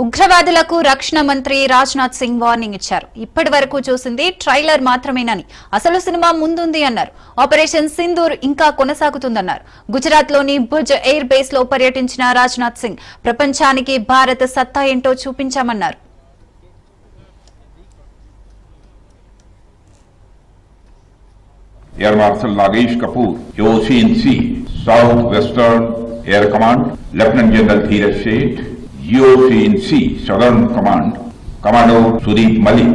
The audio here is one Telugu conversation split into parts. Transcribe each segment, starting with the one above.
ఉగ్రవాదులకు రక్షణ మంత్రి రాజ్నాథ్ సింగ్ వార్నింగ్ ఇచ్చారు. ఇప్పటి వరకు చూసింది ట్రైలర్ మాత్రమేనని, అసలు సినిమా ముందుంది అన్నారు. ఆపరేషన్ సింధూర్ ఇంకా కొనసాగుతుందన్నారు. గుజరాత్ లోని భుజ్ ఎయిర్ బేస్ లో పర్యటించిన రాజ్నాథ్ సింగ్ ప్రపంచానికి భారత్ సత్తా ఏంటో చూపించామన్నారు. Air Marshal Nagesh Kapoor, OCNC, South Western Air Command, Lieutenant General Dheeraj Sheth, GOCNC, Southern Command, Commando Sudeep Malik,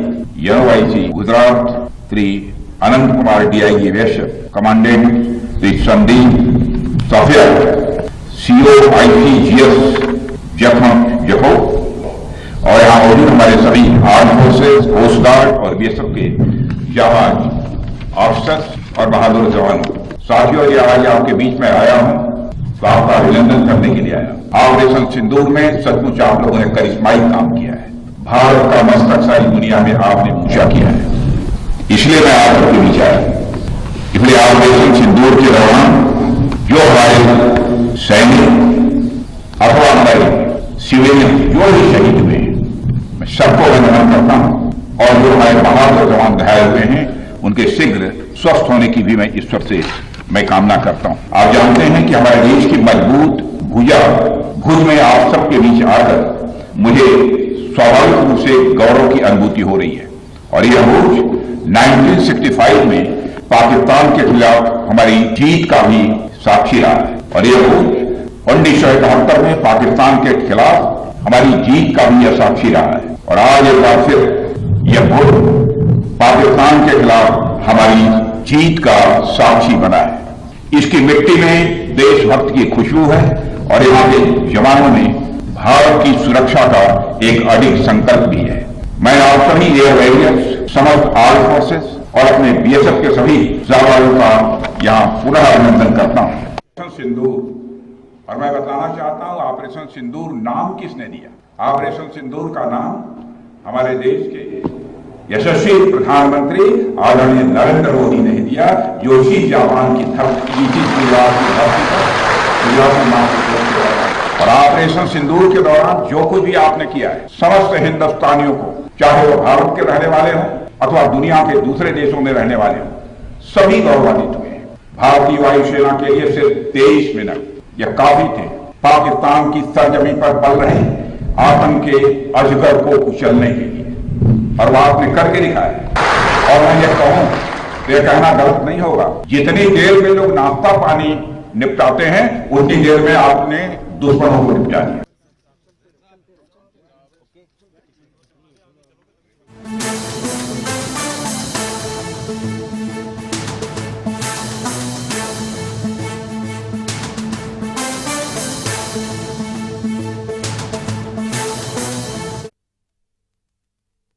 NOIC, Gujarat 3, Anand Kumar DIG Vaishya, Commandant Sri Sandeep Safia, COICGS जखो और यहाँ मौजूद हमारे सभी आर्म फोर्सेज, कोस्ट गार्ड और बीएसएफ के जवान, ऑफिसर्स और बहादुर जवानों, साथियों, ये आज आपके बीच में आया हूं तो आपका अभिनंदन करने के लिए आया। ऑपरेशन सिंदूर में सचमुच आप लोगों ने करिश्माई काम किया है। भारत का मस्तक सारी दुनिया में आपने ऊंचा किया है, इसलिए मैं आप सबके बीच आया। इसलिए ऑपरेशन सिंदूर के दौरान जो हमारे सैनिक अथवा हमारे सिविलियन जो भी शहीद हुए हैं, मैं सबको नमन करता हूं और जो हमारे बहादुर जवान घायल हुए हैं उनके शीघ्र स्वस्थ होने की भी मैं ईश्वर से मैं कामना करता हूं। आप जानते हैं कि हमारे देश की मजबूत भुज में आप सबके बीच आकर मुझे स्वाभाविक रूप से गौरव की अनुभूति हो रही है और यह भुज 1965 में पाकिस्तान के खिलाफ हमारी जीत का भी साक्षी रहा है और यह भुज 1971 में पाकिस्तान के खिलाफ हमारी जीत का भी यह साक्षी रहा है और आज एक बार फिर यह भुज पाकिस्तान के खिलाफ हमारी जीत का साक्षी बना है। इसकी मिट्टी में देशभक्त की खुशबू है और यहाँ के जवानों में भारत की सुरक्षा का एक अडिग संकल्प भी है। मैं आप सभी एयर वॉरियर्स, समस्त आर्म फोर्सेस और अपने बीएसएफ के सभी जवानों का यहाँ पुनः अभिनंदन करता हूँ। ऑपरेशन सिंदूर, और मैं बताना चाहता हूँ ऑपरेशन सिंदूर नाम किसने दिया? ऑपरेशन सिंदूर का नाम हमारे देश के यशस्वी प्रधानमंत्री आदरणीय नरेंद्र मोदी ने दिया, जो ही जापान की धरती और ऑपरेशन सिंदूर के दौरान जो कुछ भी आपने किया है, समस्त हिंदुस्तानियों को, चाहे वो भारत के रहने वाले हों अथवा दुनिया के दूसरे देशों में रहने वाले हों, सभी गौरवान्वित हुए हैं। भारतीय वायुसेना के लिए सिर्फ 23 मिनट यह काफी थे पाकिस्तान की सरजमीन पर पल रहे आतंक के अजगर को कुचलने के लिए, और वो आपने करके दिखाया। और मैं ये कहूं तो यह कहना गलत नहीं होगा, जितनी देर में लोग नाश्ता पानी निपटाते हैं उतनी देर में आपने दुश्मनों को निपटा दिया।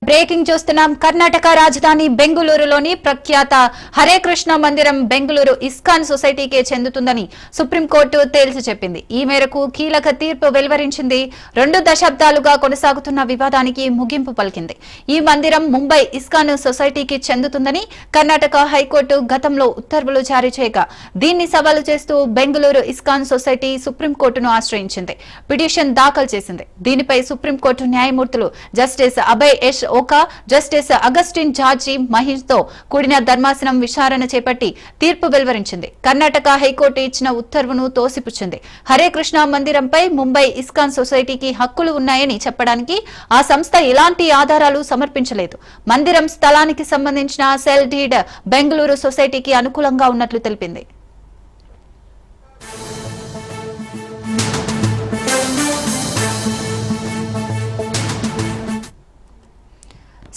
బ్రేకింగ్ చూస్తున్నాం. కర్ణాటక రాజధాని బెంగళూరులోని ప్రఖ్యాత హరే కృష్ణ మందిరం బెంగళూరు ఇస్కాన్ సొసైటీకే చెందుతుందని సుప్రీంకోర్టు తేల్చి చెప్పింది. ఈ మేరకు కీలక తీర్పు వెలువరించింది. 2 దశాబ్దాలుగా కొనసాగుతున్న వివాదానికి ముగింపు పలికింది. ఈ మందిరం ముంబై ఇస్కాన్ సొసైటీకి చెందుతుందని కర్ణాటక హైకోర్టు గతంలో ఉత్తర్వులు జారీ చేయగా దీన్ని సవాలు చేస్తూ బెంగళూరు ఇస్కాన్ సొసైటీ సుప్రీంకోర్టును ఆశ్రయించింది. పిటిషన్ దాఖలు చేసింది. దీనిపై సుప్రీంకోర్టు న్యాయమూర్తులు justice Abhay S Oka, justice Augustine George Mahesh తో కూడిన ధర్మాసనం విచారణ చేపట్టి తీర్పు వెలువరించింది. కర్ణాటక హైకోర్టు ఇచ్చిన ఉత్తర్వును తోసిపుచ్చింది. హరే కృష్ణ మందిరంపై ముంబై ఇస్కాన్ సొసైటీకి హక్కులు ఉన్నాయని చెప్పడానికి ఆ సంస్థ ఎలాంటి ఆధారాలు సమర్పించలేదు. మందిరం స్థలానికి సంబంధించిన సెల్ డీడ్ బెంగళూరు సొసైటీకి అనుకూలంగా ఉన్నట్లు తెలిపింది.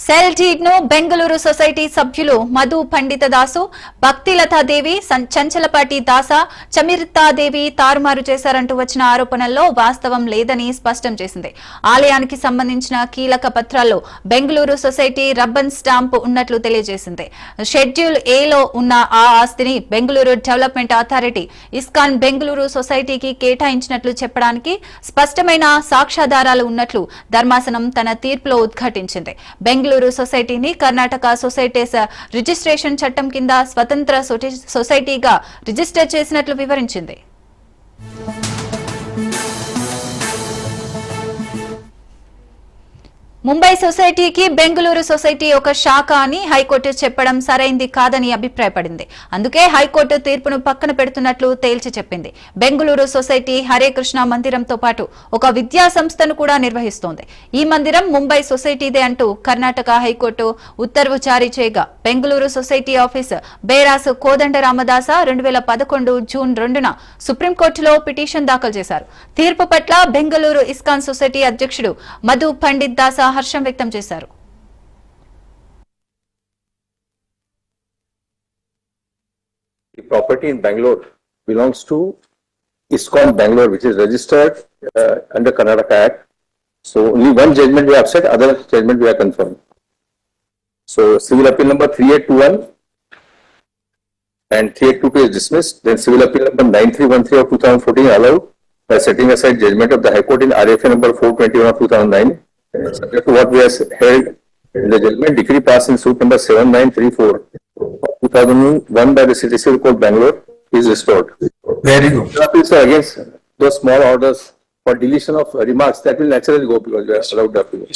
సెల్ డీడ్ ను బెంగళూరు సొసైటీ సభ్యులు మధు పండిత దాసు, భక్తిలతాదేవి, చంచలపాటి దాస, చమిరితాదేవి తారుమారు చేశారంటూ వచ్చిన ఆరోపణల్లో వాస్తవం లేదని స్పష్టం చేసింది. ఆలయానికి సంబంధించిన కీలక పత్రాల్లో బెంగళూరు సొసైటీ రబ్బన్ స్టాంప్ ఉన్నట్లు తెలియజేసింది. షెడ్యూల్ ఏలో ఉన్న ఆ ఆస్తిని Bengaluru development authority ISKCON Bengaluru సొసైటీకి కేటాయించినట్లు చెప్పడానికి స్పష్టమైన సాక్ష్యాధారాలు ఉన్నట్లు ధర్మాసనం తన తీర్పులో ఉద్ఘాటించింది. బెంగళూరు సొసైటీని కర్ణాటక సొసైటీస్ రిజిస్ట్రేషన్ చట్టం కింద స్వతంత్ర సొసైటీగా రిజిస్టర్ చేసినట్లు వివరించింది. ముంబై సొసైటీకి బెంగళూరు సొసైటీ ఒక శాఖ అని హైకోర్టు చెప్పడం సరైంది కాదని అభిప్రాయపడింది. అందుకే హైకోర్టు తీర్పును పక్కన పెడుతున్నట్లు తేల్చి చెప్పింది. బెంగళూరు సొసైటీ హరే కృష్ణ మందిరంతో పాటు ఒక విద్యా సంస్థను కూడా నిర్వహిస్తోంది. ఈ మందిరం ముంబై సొసైటీదే అంటూ కర్ణాటక హైకోర్టు ఉత్తర్వు జారీ చేయగా బెంగళూరు సొసైటీ ఆఫీస్ బేరాస్ కోదండ రామదాస 2011 జూన్ 2న సుప్రీంకోర్టులో పిటిషన్ దాఖలు చేశారు. తీర్పు పట్ల బెంగళూరు ఇస్కాన్ సొసైటీ అధ్యక్షుడు మధు పండిత్ దాస హర్షం వ్యక్తం చేశారు. The property in Bangalore belongs to ISKCON Bangalore, which is registered under Karnataka Act. So only one judgment we have said, other judgment we have confirmed. So civil appeal number 3821 and 3822 is dismissed. Then civil appeal number 9313 of 2014 allowed by setting aside judgment of the High Court in RFA number 421 of 2009. Subject to what we have held in the judgment, decree passed in suit number 7934 of 2001 by the City Civil Court Bangalore is restored. Very good. The appeals are against those small orders for deletion of remarks that will naturally go because we are allowed the appeal.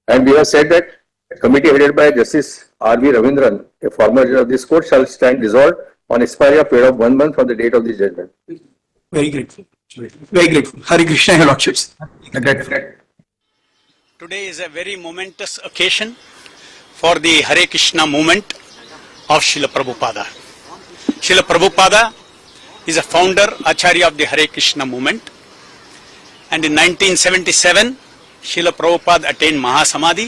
And we have said that a committee headed by Justice R.V. Ravindran, a former judge of this court, shall stand dissolved on expiry of period of 1 month from the date of this judgment. Very grateful. Very grateful. Hare Krishna, Your Lordships. Today is a very momentous occasion for the Hare Krishna movement of Srila Prabhupada. Srila Prabhupada is a founder, Acharya of the Hare Krishna movement. And in 1977, Srila Prabhupada attained Mahasamadhi.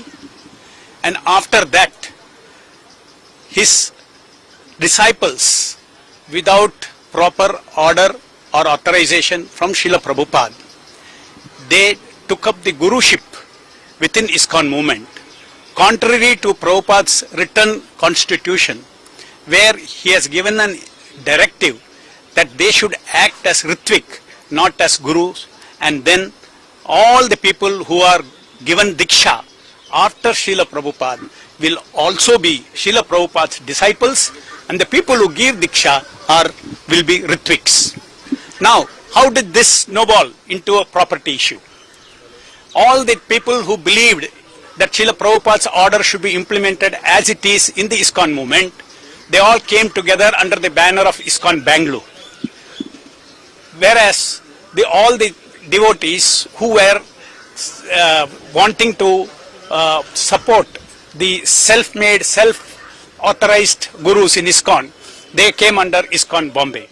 And after that, his disciples, without proper order or authorization from Srila Prabhupada, they took up the guruship within ISKCON movement, contrary to Prabhupada's written constitution, where he has given an directive that they should act as Ritvik, not as gurus, and then all the people who are given Diksha after Srila Prabhupada will also be Srila Prabhupada's disciples, and the people who give Diksha will be Ritviks. Now, how did this snowball into a property issue? All the people who believed that Srila Prabhupada's order should be implemented as it is in the ISKCON movement, they all came together under the banner of ISKCON Bangalore. Whereas all the devotees who were wanting to support the self-made, self-authorized gurus in ISKCON, they came under ISKCON Bombay.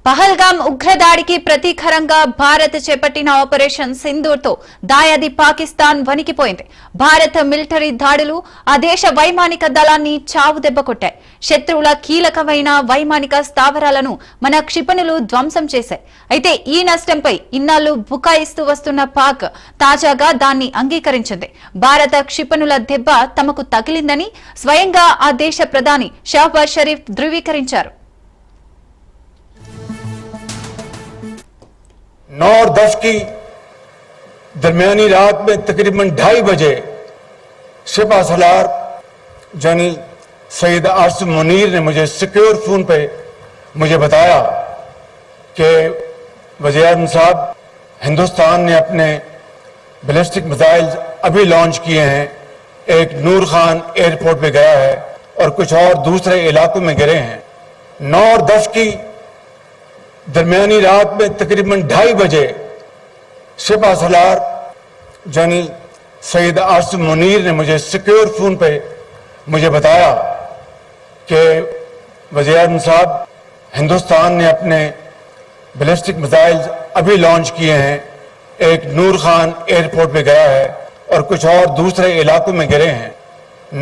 Pahalgam ఉగ్రదాడికి ప్రతీకారంగా Bharat చేపట్టిన ఆపరేషన్ సింధూర్తో దాయాది పాకిస్తాన్ వణికిపోయింది. భారత మిలిటరీ దాడులు ఆ దేశ వైమానిక దళాన్ని చావు దెబ్బ కొట్టాయి. శత్రువుల కీలకమైన వైమానిక స్థావరాలను మన క్షిపణులు ధ్వంసం చేశాయి. అయితే ఈ నష్టంపై ఇన్నాళ్లు బుకాయిస్తూ వస్తున్న పాక్ తాజాగా దాన్ని అంగీకరించింది. భారత క్షిపణుల దెబ్బ తమకు తగిలిందని స్వయంగా ఆ దేశ ప్రధాని షహబాజ్ షరీఫ్ ధృవీకరించారు. 9:10 की दरमियानी रात में तकरीबन 2:30 बजे सिपा सलार जानी सईद आसिफ मुनीर ने मुझे सिक्योर फोन पे मुझे बताया कि वज़ीर-ए-आज़म साहब, हिंदुस्तान ने अपने बैलिस्टिक मिसाइल अभी लॉन्च किए हैं, एक नूर खान एयरपोर्ट पे गया है और कुछ और दूसरे इलाकों में गिरे हैं। 9:10 की दरमियानी रात में तकरीबन 2:30 बजे सिपा सलार जानी सईद आसिफ मुनीर ने मुझे सिक्योर फोन पे मुझे बताया कि वज़ीर-ए-आज़म साहब, हिंदुस्तान ने अपने बैलिस्टिक मिसाइल अभी लॉन्च किए हैं, एक नूर खान एयरपोर्ट पे गया है और कुछ और दूसरे इलाकों में गिरे हैं।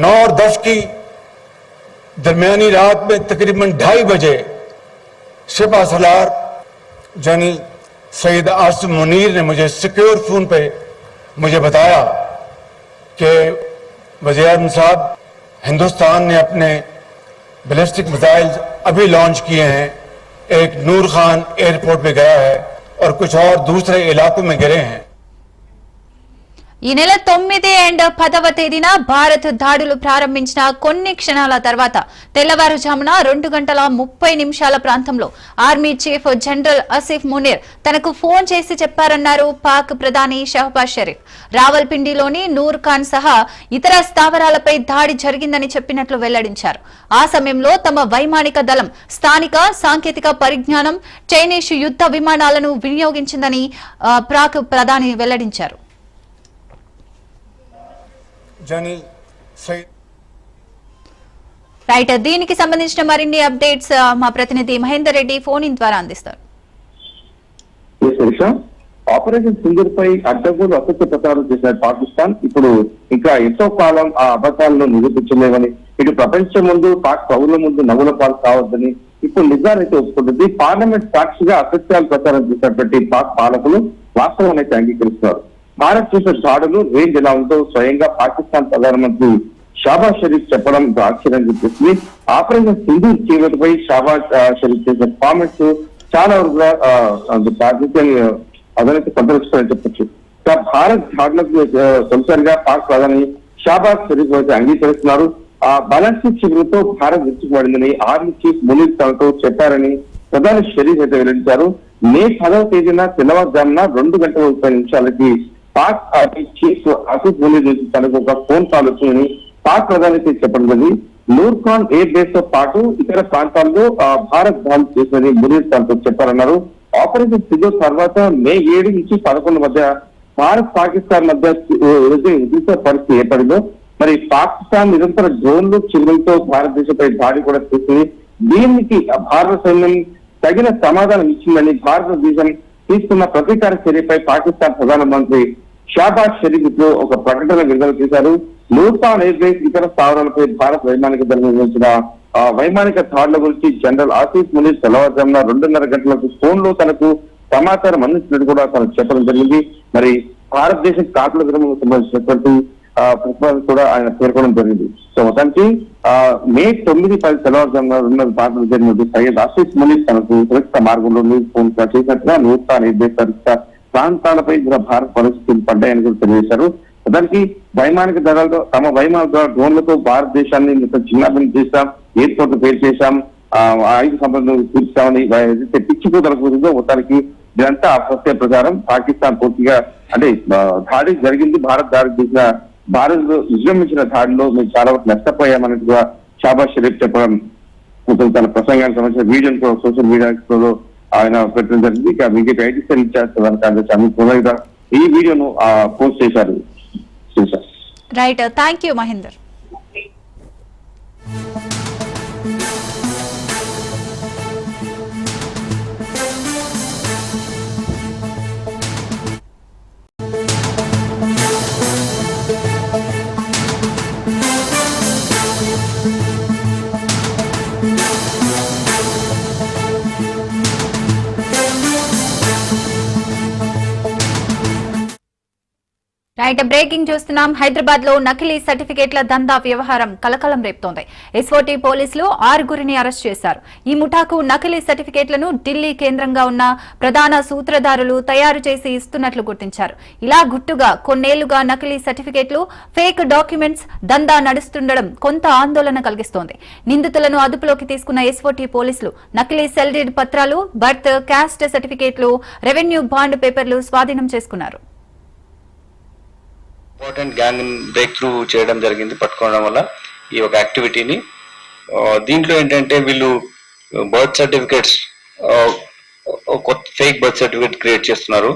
9:10 की दरमियानी रात में तकरीबन 2:30 बजे सिपा सलार जानी सईद आसिफ मुनीर ने मुझे सिक्योर फोन पे मुझे बताया कि वज़ीर-ए-आज़म साहब, हिंदुस्तान ने अपने बैलिस्टिक मिसाइल अभी लॉन्च किए हैं। एक नूर खान एयरपोर्ट पे गया है और कुछ और दूसरे इलाकों में गिरे हैं। ఈ నెల 9 అండ్ 10వ తేదీన భారత్ దాడులు ప్రారంభించిన కొన్ని క్షణాల తర్వాత తెల్లవారుజామున 2:30 ప్రాంతంలో army chief general Asif Munir తనకు ఫోన్ చేసి చెప్పారన్నారు పాక్ ప్రధాని షహబాజ్ షరీఫ్. రావల్పిండిలోని నూర్ ఖాన్ సహా ఇతర స్థావరాలపై దాడి జరిగిందని చెప్పినట్లు వెల్లడించారు. ఆ సమయంలో తమ వైమానిక దళం స్థానిక సాంకేతిక పరిజ్ఞానం చైనీస్ యుద్ధ విమానాలను వినియోగించిందని పాక్ ప్రధాని వెల్లడించారు. రైట్, దీనికి సంబంధించిన మరిన్ని అప్డేట్స్ మా ప్రతినిధి మహేందర్ రెడ్డి ఫోన్ ఇన్ ద్వారా అందిస్తారు. ఆపరేషన్ సింధూర్ పై అడ్డగోలు అసత్య ప్రచారం చేసిన పాకిస్తాన్ ఇప్పుడు ఇంకా ఎంతో కాలం ఆ అబద్ధాలను నిరూపించలేవని, ఇటు ప్రపంచం ముందు పాక్ పౌరుల ముందు నవ్వుల పాలు కావద్దని ఇప్పుడు నిజానైతే ఒప్పుకుంటుంది. పార్లమెంట్ సాక్షిగా అసత్యాలు ప్రచారం చేసినటువంటి పాక్ పాలకులు వాస్తవాన్ని అయితే అంగీకరిస్తున్నారు. భారత్ చేసిన దాడులు రేంజ్ ఎలా ఉందో స్వయంగా పాకిస్తాన్ ప్రధానమంత్రి షాబాజ్ షరీఫ్ చెప్పడం ఆశ్చర్యం చూపిస్తుంది. ఆపరేషన్ సింధూర్ చీకటిపై షాబాజ్ షరీఫ్ చేసిన కామెంట్స్ చాలా వరకు అదనైతే సంతరిస్తారని చెప్పొచ్చు. భారత్ దాడులకు తొలిసారిగా పాక్ ప్రధాని షాబాజ్ షరీఫ్ అయితే అంగీకరిస్తున్నారు. ఆ బాలాస్టిక్ శిబిరంతో భారత్ విరుచుకుపడిందని ఆర్మీ చీఫ్ మునీర్ తనతో చెప్పారని ప్రధాని షరీఫ్ అయితే వెల్లడించారు. మే 10వ తేదీన తెల్లవారుజామున 2:30 పాక్ ఆర్మీ చీఫ్ ఆసిఫ్ మునీర్ నుంచి తనకు ఒక ఫోన్ కాల్ వచ్చిందని పాక్ ప్రధాని చెప్పడం జరిగింది. నూర్ ఖాన్ ఎయిర్ బేస్ తో పాటు ఇతర ప్రాంతాల్లో భారత్ దాడులు చేసిందని మునీర్ తనతో చెప్పారన్నారు. ఆపరేషన్ సింధూర్ తర్వాత మే 7 నుంచి 11 మధ్య భారత్ పాకిస్తాన్ మధ్య ఏదైతే యుద్ధ పరిస్థితి ఏర్పడిందో, మరి పాకిస్తాన్ నిరంతర డ్రోన్లు చిగురులతో భారతదేశంపై దాడి కూడా చేసింది. దీనికి భారత సైన్యం తగిన సమాధానం ఇచ్చిందని భారతదేశం తీసుకున్న ప్రతీకార చర్యపై పాకిస్తాన్ ప్రధానమంత్రి షాబాజ్ షరీఫ్ ఇప్పుడు ఒక ప్రకటన విడుదల చేశారు. నూర్ ఖాన్ ఎయిర్ బేస్ ఇతర స్థావరాలపై భారత వైమానిక దళం నిర్వహించిన వైమానిక దాడుల గురించి జనరల్ ఆసిఫ్ మునీర్ తెల్లవారుజామున 2:30 ఫోన్ లో తనకు సమాచారం అందించినట్టు కూడా తనకు చెప్పడం జరిగింది. మరి భారతదేశం కాకుల విరమణకు సంబంధించినటువంటి ప్రతిపాదన కూడా ఆయన పేర్కొనడం జరిగింది. సో మొత్తానికి మే 9-10 తెల్లవారుజామున భారత్ జరిగినటువంటి సయ్యద్ ఆసిఫ్ మునీర్ తనకు సురక్షిత మార్గంలో ఫోన్ చేసినట్టుగా నూర్ ఖాన్ ఎయిర్ బేస్ సురక్షిత ప్రాంతాలపై భారత్ పరిస్థితులు పడ్డాయని కూడా తెలియజేశారు. దానికి వైమానిక దళాలతో తమ వైమానిక డ్రోన్లతో భారతదేశాన్ని చిన్నాభిన్నం చేశాం, ఎయిర్పోర్ట్ పేరు చేశాం, ఆయుధ సంబంధం తీర్చామని పిచ్చిపోతల కూతుందో మొత్తానికి ఇదంతా అసత్య ప్రచారం. పాకిస్తాన్ పూర్తిగా అంటే దాడి జరిగింది, భారత్ దాడి చేసిన భారత్ విజృంభించిన దాడిలో మేము చాలా వరకు నష్టపోయామన్నట్టుగా షాబాజ్ షరీఫ్ చెప్పడం తన ప్రసంగానికి సంబంధించిన వీడియోని కూడా సోషల్ మీడియాలో ఆయన పెట్టడం జరిగింది. ఇక BJP IT cell incharge Amit Shah ఈ వీడియోను పోస్ట్ చేశారు. Right, thank you Mahender. Right, breaking చూస్తున్నాం. హైదరాబాద్ లో నకిలీ సర్టిఫికేట్ల దందా వ్యవహారం కలకలం రేపుతోంది. ఎస్ఓటీ పోలీసులు 6 అరెస్ట్ చేశారు. ఈ ముఠాకు నకిలీ సర్టిఫికేట్లను ఢిల్లీ కేంద్రంగా ఉన్న ప్రధాన సూత్రధారులు తయారు చేసి ఇస్తున్నట్లు గుర్తించారు. ఇలా గుట్టుగా కొన్నేళ్లుగా నకిలీ సర్టిఫికేట్లు, ఫేక్ డాక్యుమెంట్స్ దందా నడుస్తుండడం కొంత ఆందోళన కలిగిస్తోంది. నిందితులను అదుపులోకి తీసుకున్న ఎస్ఓటీ పోలీసులు నకిలీ సెల్డీడ్ పత్రాలు, బర్త్, క్యాస్ట్ సర్టిఫికేట్లు, రెవెన్యూ బాండ్ పేపర్లు స్వాధీనం చేసుకున్నారు. ఇంపార్టెంట్ గ్యాంగ్ బ్రేక్ త్రూ చేయడం జరిగింది పట్టుకోవడం వల్ల ఈ ఒక యాక్టివిటీని. దీంట్లో ఏంటంటే వీళ్ళు బర్త్ సర్టిఫికేట్స్, కొత్త ఫేక్ బర్త్ సర్టిఫికేట్ క్రియేట్ చేస్తున్నారు.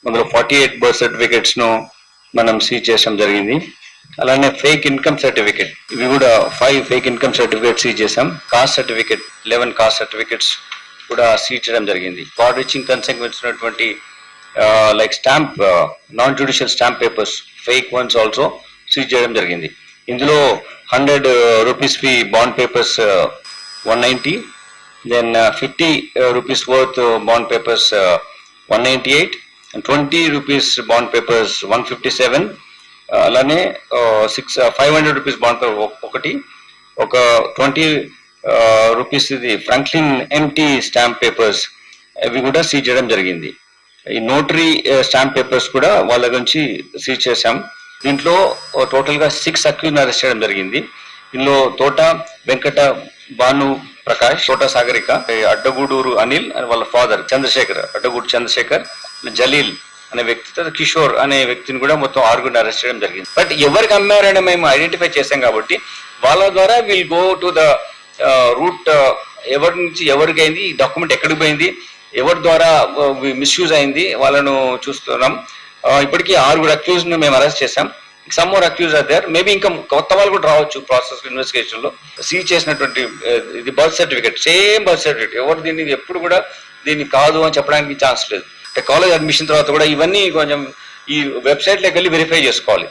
అందులో 48 బర్త్ సర్టిఫికేట్స్ ను మనం సీజ్ చేయడం జరిగింది. అలానే ఫేక్ ఇన్కమ్ సర్టిఫికేట్, ఇవి కూడా 5 ఫేక్ ఇన్కమ్ సర్టిఫికేట్ సీజ్ చేసాం. కాస్ట్ సర్టిఫికేట్ 11 కాస్ట్ సర్టిఫికేట్స్ కూడా సీజ్ చేయడం జరిగింది. ఫ్రాడ్ రీచింగ్ కన్సెంట్ వచ్చినటువంటి like stamp, non-judicial stamp papers, fake ones also seize చేయడం జరిగింది. ఇందులో 100 rupees fee bond papers 190, then 50 rupees worth bond papers 198, and 20 rupees bond papers 157. అలానే 500 rupees bond paper ఒకటి, ఒక 20 రూపీస్ ఇది ఫ్రాంక్లిన్ ఎంటీ స్టాంప్ పేపర్స్ అవి కూడా సీజ్ చేయడం జరిగింది. ఈ నోటరీ స్టాంప్ పేపర్స్ కూడా వాళ్ళ నుంచి సీజ్ చేశాం. దీంట్లో టోటల్ గా 6 అక్యూజ్ అరెస్ట్ చేయడం జరిగింది. ఇందులో తోట వెంకట భాను ప్రకాష్, తోట సాగరిక, అడ్డగూడూరు అనిల్ అని వాళ్ళ ఫాదర్ చంద్రశేఖర్, అడ్డగూడు చంద్రశేఖర్, జలీల్ అనే వ్యక్తి, కిషోర్ అనే వ్యక్తిని కూడా మొత్తం 6 అరెస్ట్ చేయడం జరిగింది. బట్ ఎవరికి అమ్మారని మేము ఐడెంటిఫై చేశాం కాబట్టి వాళ్ళ ద్వారా will go to the route, ఎవరి నుంచి ఎవరికి అయింది, డాక్యుమెంట్ ఎక్కడికి పోయింది, ఎవరి ద్వారా మిస్యూజ్ అయింది వాళ్ళను చూస్తున్నాం. ఇప్పటికీ 6 అక్యూజ్ ను మేము అరెస్ట్ చేశాం. Some more accused are there, maybe ఇంకా కొత్త వాళ్ళు కూడా రావచ్చు ప్రాసెస్ ఇన్వెస్టిగేషన్ లో. సీజ్ చేసినటువంటి ఇది birth certificate, same birth certificate, ఎవరు దీన్ని ఎప్పుడు కూడా దీన్ని కాదు అని చెప్పడానికి ఛాన్స్ లేదు. అంటే కాలేజ్ అడ్మిషన్ తర్వాత కూడా ఇవన్నీ కొంచెం ఈ వెబ్సైట్ లోకి వెళ్ళి వెరిఫై చేసుకోవాలి.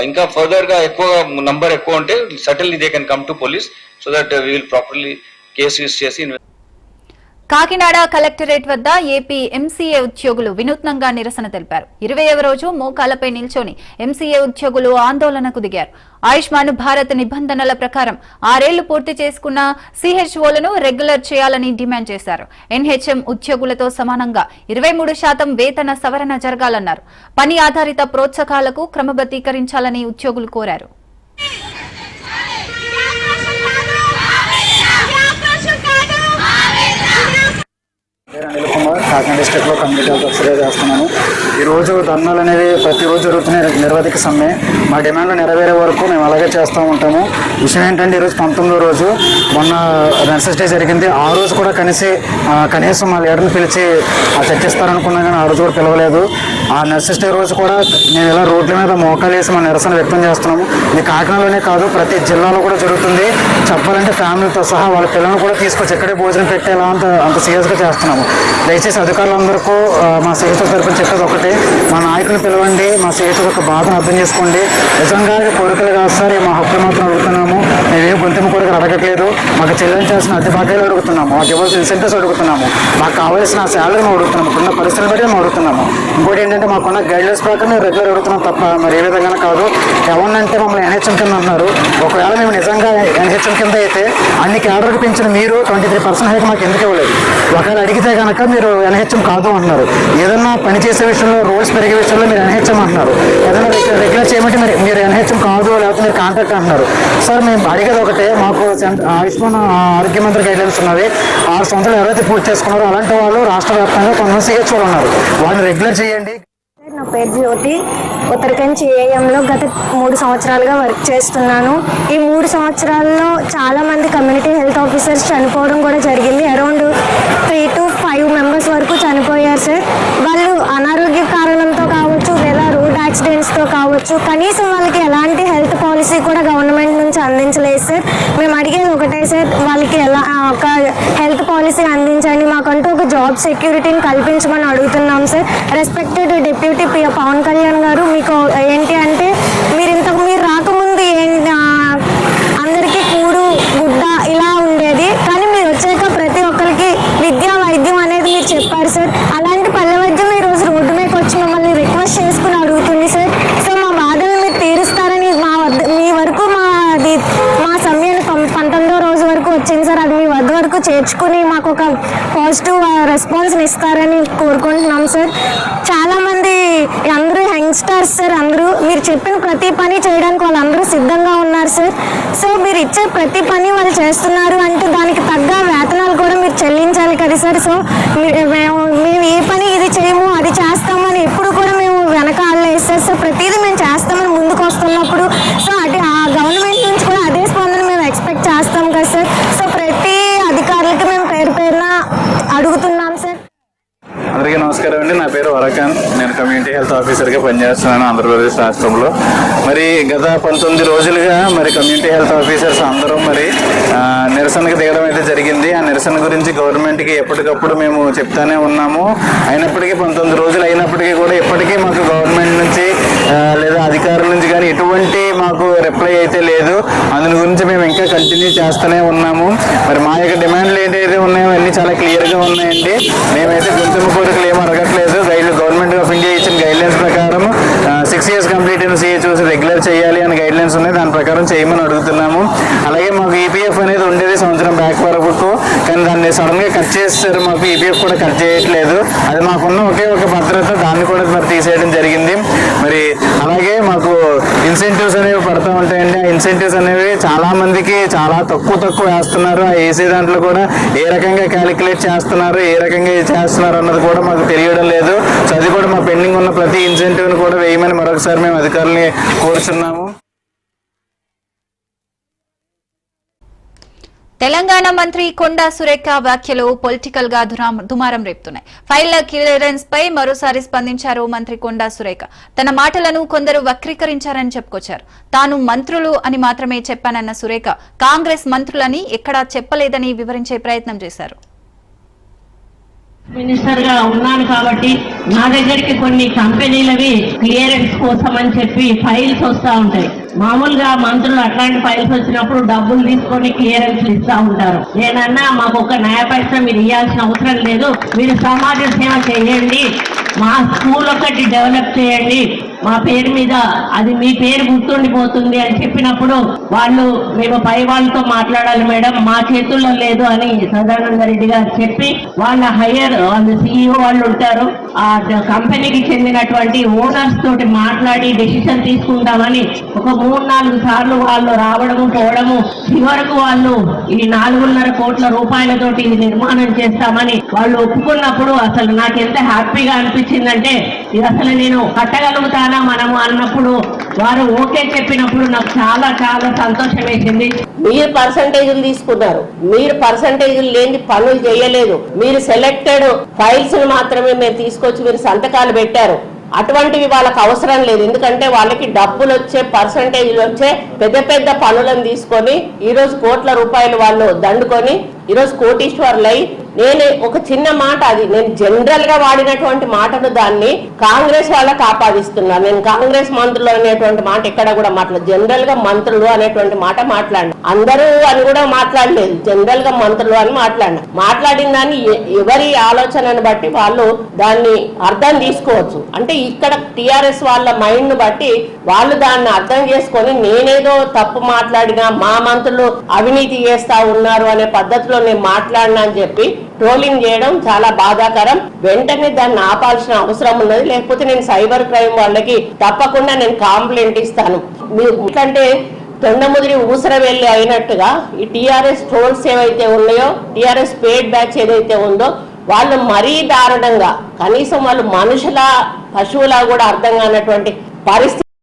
ఇంకా ఫర్దర్ గా ఎక్కువ నంబర్ ఎక్కువ ఉంటే suddenly they can come to police so that we will properly case use చేసి. కాకినాడ కలెక్టరేట్ వద్ద ఏపీ ఎంసీఏ ఉద్యోగులు వినూత్నంగా నిరసన తెలిపారు. 20వ రోజు మోకాలపై నిల్చొని ఎంసీఏ ఉద్యోగులు ఆందోళనకు దిగారు. ఆయుష్మాన్ భారత్ నిబంధనల ప్రకారం 6 ఏళ్లు పూర్తి చేసుకున్న సిహెచ్ఓలను రెగ్యులర్ చేయాలని డిమాండ్ చేశారు. ఎన్హెచ్ఎం ఉద్యోగులతో సమానంగా 23% వేతన సవరణ జరగాలన్నారు. పని ఆధారిత ప్రోత్సాహకాలకు క్రమబద్ధీకరించాలని ఉద్యోగులు కోరారు. అనిల్ కుమార్, కాకినాడ డిస్ట్రిక్ట్లో కమ్యూనిటీ హెల్త్ ఆఫీసర్గా చేస్తున్నాను. ఈరోజు ధర్నాలు అనేవి ప్రతిరోజు జరుగుతున్నాయి, నిరవధిక సమ్మె. మా డిమాండ్లు నెరవేరే వరకు మేము అలాగే చేస్తూ ఉంటాము. విషయం ఏంటంటే ఈరోజు 19వ రోజు, మొన్న నర్సెస్ డే జరిగింది. ఆ రోజు కూడా కనీసం మా లీడర్ని పిలిచి చర్చిస్తారనుకున్నాం, కానీ ఆ రోజు కూడా పిలవలేదు. ఆ నర్సెస్ డే రోజు కూడా మేము ఇలా రోడ్ల మీద మోకాలు వేసి మా నిరసన వ్యక్తం చేస్తున్నాము. ఇది కాకినాడలోనే కాదు, ప్రతి జిల్లాలో కూడా జరుగుతుంది. చెప్పాలంటే ఫ్యామిలీతో సహా వాళ్ళ పిల్లలను కూడా తీసుకొచ్చి ఎక్కడే భోజనం పెట్టేలా అంత సీరియస్గా చేస్తున్నాము. దయచేసి అధికారులందరికీ మా సిహెచ్ఓ తరఫున చెప్పేది ఒకటే, మా నాయకుని పిలవండి, మా సిహెచ్ఓ యొక్క బాధను అర్థం చేసుకోండి. నిజంగా కోరికలు కాదు సార్, మా హక్కులు మాత్రం అడుగుతున్నాము. మేమేం గొంతెమ్మ కోరికలు అడగట్లేదు. మాకు చెల్లించాల్సిన అతి బాధ్యతలు అడుగుతున్నాము, మాకు ఇవ్వాల్సిన ఇన్సెంటివ్స్ అడుగుతున్నాము, మాకు కావాల్సిన శాలరీని అడుగుతున్నాము, ఇప్పుడున్న పరిస్థితులు బట్టి మేము అడుగుతున్నాము. ఇంకోటి ఏంటంటే మాకున్న గైడ్లైన్స్ ప్రకారం మేము రెగ్యులర్ అడుగుతున్నాం తప్ప మరి ఏ విధంగా కాదు. ఎవరినంటే మమ్మల్ని ఎన్హెచ్ఎం కింద అంటున్నారు. ఒకవేళ మేము నిజంగా ఎన్హెచ్ఎం కింద అయితే అన్ని క్యాడర్కి పెంచిన మీరు 23% హైక్ మాకు ఎందుకు ఇవ్వలేదు? ఒకవేళ అడిగితే కనుక మీరు ఎన్హెచ్ఎం కాదు అంటున్నారు. ఏదన్నా పని చేసే విషయంలో, రోల్స్ పెరిగే విషయంలో మీరు ఎన్హెచ్ఎం అంటున్నారు. ఏదైనా రెగ్యులర్ చేయమంటే మీరు ఎన్హెచ్ఎం కాదు, లేకపోతే మీరు కాంట్రాక్ట్ అంటున్నారు. సార్ మేము అడిగేది ఒకటే, మాకు ఆయుష్మాన్ ఆరోగ్య మంత్రి గైడ్లైన్స్ ఉన్నవి. 6 సంవత్సరాలు ఎవరైతే పూర్తి చేసుకున్నారో అలాంటి వాళ్ళు రాష్ట్ర వ్యాప్తంగా కొంతమంది సిహెచ్ఓలు ఉన్నారు, వాళ్ళని రెగ్యులర్ చేయండి. నా పేరు జ్యోతి, ఉత్తరకంచి ఏఎంలో గత 3 సంవత్సరాలుగా వర్క్ చేస్తున్నాను. ఈ 3 సంవత్సరాల్లో చాలామంది కమ్యూనిటీ హెల్త్ ఆఫీసర్స్ చనిపోవడం కూడా జరిగింది. అరౌండ్ 3 to 5 మెంబర్స్ వరకు చనిపోయారు సార్. వాళ్ళు అనారోగ్య కారణంతో కావచ్చు, లేదా రోడ్ యాక్సిడెంట్స్తో కావచ్చు, కనీసం వాళ్ళకి ఎలాంటి హెల్త్ పాలసీ కూడా గవర్నమెంట్ నుంచి అందించలేదు సార్. మేము అడిగేది ఒకటే సార్, వాళ్ళకి ఒక హెల్త్ పాలసీ అందించండి, మాకంటూ ఒక జాబ్ సెక్యూరిటీని కల్పించమని అడుగుతున్నాం sir. Respected deputy Pawan Kalyan garu, మీకు ఏంటి అంటే మీరు రాకముందు అందరికీ కూడు గుడ్డ ఇలా ఉండేది, కానీ మీరు వచ్చాక ప్రతి ఒక్కరికి విద్యా వైద్యం అనేది మీరు చెప్పారు సార్. అలాంటి పల్లె వైద్యం ఈరోజు రోడ్డు మీదకి వచ్చి మమ్మల్ని రిక్వెస్ట్ చేసుకుని అడుగుతుంది సార్. సో మా బాధలు మీరు తీరుస్తారని మీ వరకు మా సమయాన్ని 19వ రోజు వరకు వచ్చింది సార్. అది మీ వద్ద వరకు చేర్చుకుని మాకు ఒక పాజిటివ్ రెస్పాన్స్ని ఇస్తారని కోరుకుంటున్నాం సార్. చాలామంది అందరూ యంగ్స్టర్స్ సార్, అందరూ మీరు చెప్పిన ప్రతి పని చేయడానికి వాళ్ళందరూ సిద్ధంగా ఉన్నారు సార్. సో మీరు ఇచ్చే ప్రతి పని వాళ్ళు చేస్తున్నారు అంటే దానికి తగ్గ వేతనాలు కూడా మీరు చెల్లించాలి కదా సార్. సో మేము ఏ పని ఇది చేయము అది చేస్తామని ఎప్పుడు కూడా మేము వెనకాల వేస్తారు సార్. ప్రతిదీ మేము చేస్తామని ముందుకు వస్తున్నప్పుడు సో ఆ గవర్నమెంట్ నుంచి కూడా అదే స్పందన మేము ఎక్స్పెక్ట్ చేస్తాం కదా సార్. సో ప్రతి అధికారులకి మేము పేరున అడుగుతున్నాం సార్. అందరికీ నమస్కారం అండి. నా పేరు వరకాన్, నేను కమ్యూనిటీ హెల్త్ ఆఫీసర్గా పనిచేస్తున్నాను ఆంధ్రప్రదేశ్ రాష్ట్రంలో. మరి గత 19 రోజులుగా కమ్యూనిటీ హెల్త్ ఆఫీసర్స్ అందరూ నిరసనకు దిగడం అయితే జరిగింది. ఆ నిరసన గురించి గవర్నమెంట్కి ఎప్పటికప్పుడు మేము చెప్తానే ఉన్నాము. అయినప్పటికీ 19 రోజులు అయినప్పటికీ కూడా ఇప్పటికీ మాకు గవర్నమెంట్ నుంచి లేదా అధికారుల నుంచి కానీ ఎటువంటి మాకు రిప్లై అయితే లేదు. అందుని గురించి మేము ఇంకా కంటిన్యూ చేస్తూనే ఉన్నాము. మరి మా యొక్క డిమాండ్లు ఏదైతే ఉన్నాయో అన్నీ చాలా క్లియర్గా ఉన్నాయండి. మేమైతే గొంతుమ్మ కోరికలు ఏమీ అడగట్లేదు. గవర్నమెంట్ ఆఫ్ ఇండియా ఇచ్చిన గైడ్లైన్స్ ప్రకారం 6 years కంప్లీట్ అయిన సిహెచ్ఓస్ రెగ్యులర్ చేయాలి అని గైడ్లైన్స్ ఉన్నాయి, దాని ప్రకారం చేయమని అడుగుతున్నాము. అలాగే మాకు ఈపీఎఫ్ అనేది ఉండేది సంవత్సరం బ్యాక్ వరకు. కానీ దాన్ని సడన్గా కట్ చేస్తారు, మాకు ఈపీఎఫ్ కూడా కట్ చేయట్లేదు. అది మాకున్న ఒకే ఒక భద్రత, దాన్ని కూడా మరి తీసేయడం జరిగింది. మరి అలాగే మాకు ఇన్సెంటివ్స్ అనేవి పడుతూ ఉంటాయండి. ఆ ఇన్సెంటివ్స్ అనేవి చాలా మందికి చాలా తక్కువ వేస్తున్నారు. ఆ ఏసీ దాంట్లో కూడా ఏ రకంగా క్యాలిక్యులేట్ చేస్తున్నారు, ఏ రకంగా చేస్తున్నారు అన్నది కూడా మాకు తెలియడం లేదు. సో అది కూడా మా పెండింగ్ ఉన్న ప్రతి ఇన్సెంటివ్ని కూడా వేయమని మరొకసారి మేము అధికారులని కోరుచున్నాము. తెలంగాణ మంత్రి కొండా సురేఖ వ్యాఖ్యలు పొలిటికల్ గా దుమారం రేపుతున్నాయి. ఫైళ్ల క్లియరెన్స్ పై మరోసారి స్పందించారు మంత్రి కొండా సురేఖ. తన మాటలను కొందరు వక్రీకరించారని చెప్పుకొచ్చారు. తాను మంత్రులు అని మాత్రమే చెప్పానన్న సురేఖ కాంగ్రెస్ మంత్రులని ఎక్కడా చెప్పలేదని వివరించే ప్రయత్నం చేశారు. మినిస్టర్ గా ఉన్నాను కాబట్టి నా దగ్గరికి కొన్ని కంపెనీలవి క్లియరెన్స్ కోసం అని చెప్పి ఫైల్స్ వస్తూ ఉంటాయి. మామూలుగా మంత్రులు అట్లాంటి ఫైల్స్ వచ్చినప్పుడు డబ్బులు తీసుకొని క్లియరెన్స్ ఇస్తా ఉంటారు. నేనన్నా మాకు ఒక న్యాయ పైసా మీరు ఇవ్వాల్సిన అవసరం లేదు, మీరు సమాజ సేవ చేయండి, మా స్కూల్ ఒకటి డెవలప్ చేయండి, మా పేరు మీద అది మీ పేరు గుర్తుండిపోతుంది అని చెప్పినప్పుడు వాళ్ళు మేము పై వాళ్ళతో మాట్లాడాలి మేడం, మా చేతుల్లో లేదు అని సదానంద రెడ్డి గారు చెప్పి వాళ్ళ హైయర్ వాళ్ళు సిఇఓ వాళ్ళు ఉంటారు, ఆ కంపెనీకి చెందినటువంటి ఓనర్స్ తోటి మాట్లాడి డెసిషన్ తీసుకుంటామని ఒక 3-4 సార్లు వాళ్ళు రావడము పోవడము, చివరకు వాళ్ళు ఈ 4.5 కోట్ల రూపాయలతోటి ఇది నిర్మాణం చేస్తామని వాళ్ళు ఒప్పుకున్నప్పుడు అసలు నాకు ఎంత హ్యాపీగా అనిపించిందంటే, ఇది అసలు నేను కట్టగలుగుతాను మనము అన్నప్పుడు వారు ఓకే చెప్పినప్పుడు నాకు చాలా చాలా సంతోషం వేసింది. మీరు పర్సంటేజ్లు తీసుకున్నారు, మీరు పర్సంటేజ్లు లేని పనులు చేయలేదు, మీరు సెలెక్టెడ్ ఫైల్స్ మాత్రమే మీరు తీసుకొచ్చి మీరు సంతకాలు పెట్టారు. అటువంటివి వాళ్ళకి అవసరం లేదు, ఎందుకంటే వాళ్ళకి డబ్బులు వచ్చే పర్సంటేజ్లు వచ్చే పెద్ద పనులను తీసుకొని ఈరోజు కోట్ల రూపాయలు వాళ్ళు దండుకొని ఈరోజు కోటీశ్వర్లై. నేను ఒక చిన్న మాట, అది నేను జనరల్ గా వాడినటువంటి మాటను దాన్ని కాంగ్రెస్ వాళ్ళకి ఆపాదిస్తున్నాను. నేను కాంగ్రెస్ మంత్రులు అనేటువంటి మాట ఎక్కడ కూడా మాట్లాడలేదు, జనరల్ గా మంత్రులు అనేటువంటి మాట మాట్లాడిన, అందరూ అని కూడా మాట్లాడలేదు, జనరల్ గా మంత్రులు అని మాట్లాడిన దాన్ని ఎవరి ఆలోచనను బట్టి వాళ్ళు దాన్ని అర్థం తీసుకోవచ్చు. అంటే ఇక్కడ టిఆర్ఎస్ వాళ్ళ మైండ్ ను బట్టి వాళ్ళు దాన్ని అర్థం చేసుకొని నేనేదో తప్పు మాట్లాడినా మా మంత్రులు అవినీతి చేస్తా ఉన్నారు అనే పద్ధతిలో నేను మాట్లాడినా అని చెప్పి ట్రోలింగ్ చేయడం చాలా బాధాకరం. వెంటనే దాన్ని ఆపాల్సిన అవసరం ఉన్నది, లేకపోతే నేను సైబర్ క్రైమ్ వాళ్ళకి తప్పకుండా నేను కంప్లైంట్ ఇస్తాను. మీరు ఎందుకంటే తొండముదిరి ఊసర వెళ్ళి అయినట్టుగా ఈ టిఆర్ఎస్ ట్రోల్స్ ఏవైతే ఉన్నాయో, టిఆర్ఎస్ పేడ్ బ్యాచ్ ఏదైతే ఉందో వాళ్ళు మరీ దారుణంగా, కనీసం వాళ్ళు మనుషుల పశువులా కూడా అర్థం కానటువంటి పరిస్థితి